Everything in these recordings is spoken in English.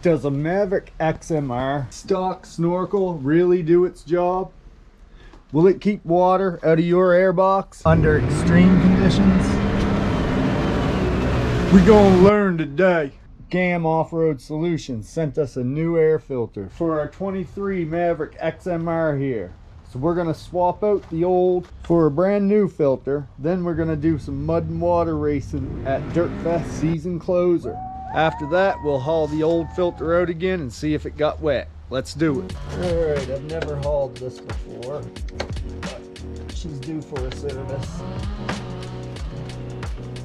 Does a Maverick XMR stock snorkel really do its job? Will it keep water out of your air box under extreme conditions? We're gonna learn today. GAM Off-Road Solutions sent us a new air filter for our 23 Maverick XMR here. So we're gonna swap out the old for a brand new filter. Then we're gonna do some mud and water racing at Dirtfest season closer. After that, we'll haul the old filter out again and see if it got wet. Let's do it. All right, I've never hauled this before, but she's due for a service.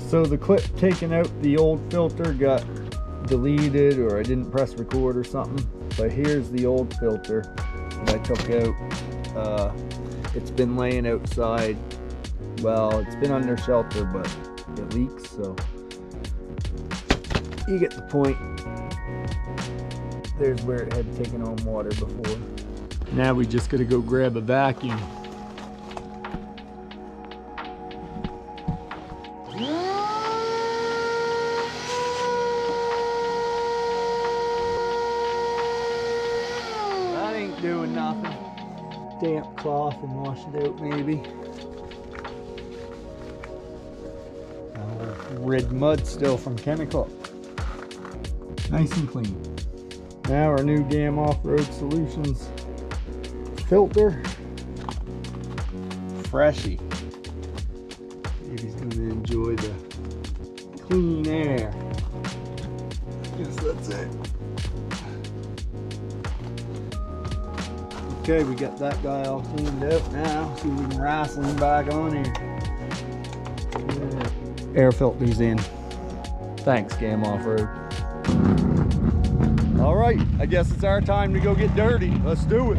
So the clip taking out the old filter got deleted, or I didn't press record or something. But here's the old filter that I took out. It's been laying outside. Well, it's been under shelter, but it leaks, so you get the point. There's where it had taken on water before. Now we just gotta go grab a vacuum. That ain't doing nothing. Damp cloth and wash it out maybe. Red mud still from chemical. Nice and clean. Now our new GAM Off-Road Solutions filter. Freshy. Baby's gonna enjoy the clean air. Guess that's it. Okay, we got that guy all cleaned up now. See if we can wrestle him back on here. Yeah. Air filter's in. Thanks, GAM Off-Road. All right, I guess it's our time to go get dirty. Let's do it.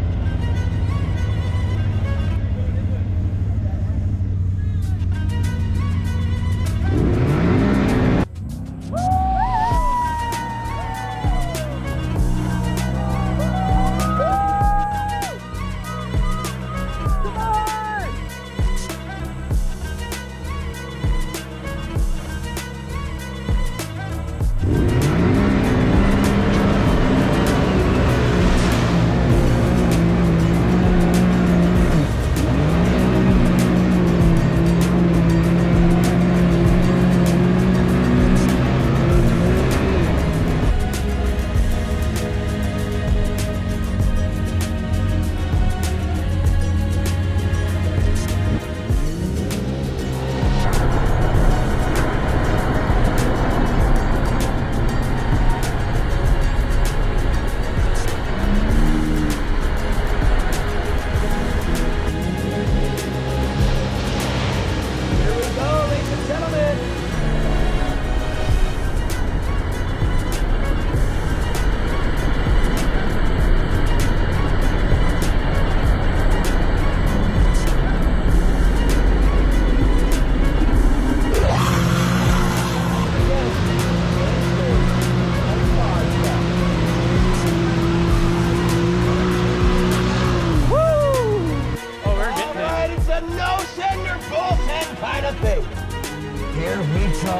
Here we go.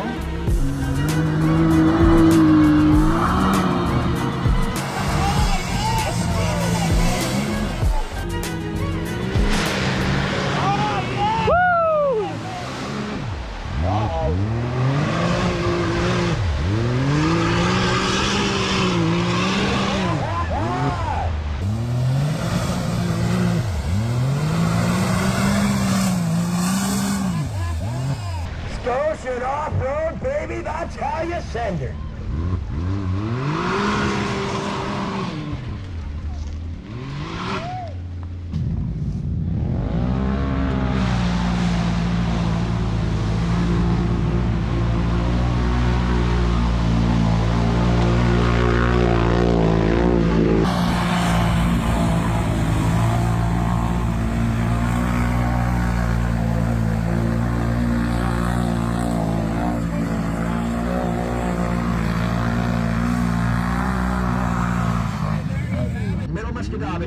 Scotian off-road, baby, that's how you send her.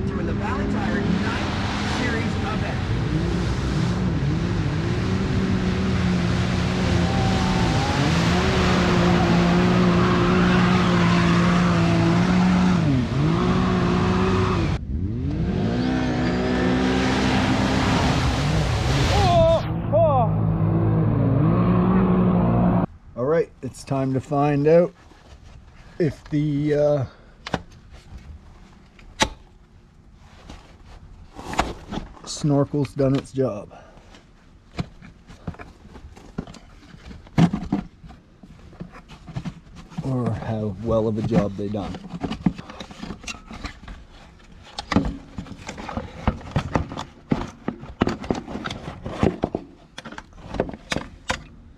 Doing the Valley Tire 9th Series event. It's time to find out if the Snorkel's done its job. Or how well of a job they done.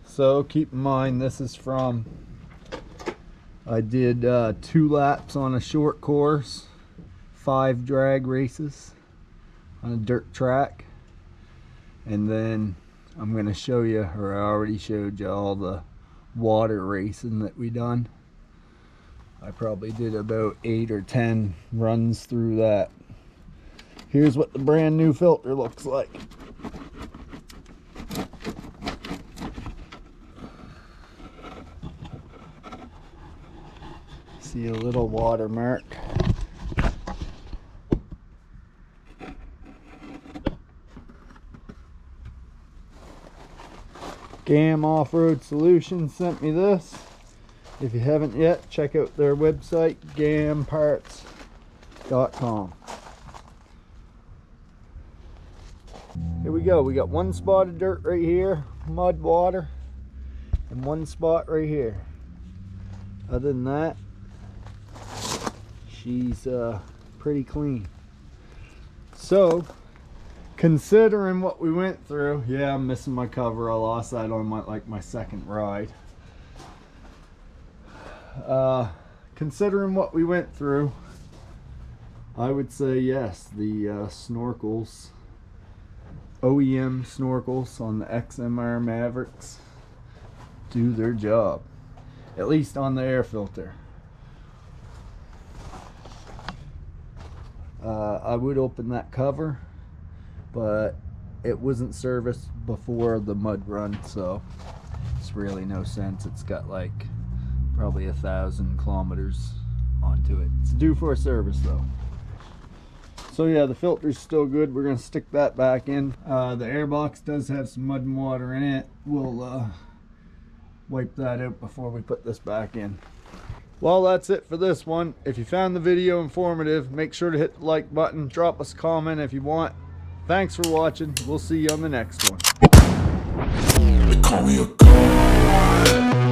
So keep in mind, this is from, I did 2 laps on a short course, 5 drag races on a dirt track, and then I'm going to show you, or I already showed you, all the water racing that we done. I probably did about 8 or 10 runs through that. Here's what the brand new filter looks like. See a little watermark. GAM Off-Road Solutions sent me this. If you haven't yet, check out their website, gamparts.com. Here we go. We got 1 spot of dirt right here, mud, water, and 1 spot right here. Other than that, she's pretty clean. So, considering what we went through, yeah, I'm missing my cover. I lost that on my my 2nd ride. Considering what we went through, I would say yes, the snorkels, OEM snorkels on the XMR Mavericks do their job, at least on the air filter. I would open that cover, but it wasn't serviced before the mud run, so it's really no sense. It's got like probably 1,000 kilometers onto it. It's due for a service though. So yeah, the filter's still good. We're gonna stick that back in. The air box does have some mud and water in it. We'll wipe that out before we put this back in. Well, that's it for this one. If you found the video informative, make sure to hit the like button. Drop us a comment if you want. Thanks for watching. We'll see you on the next one. They call me a god.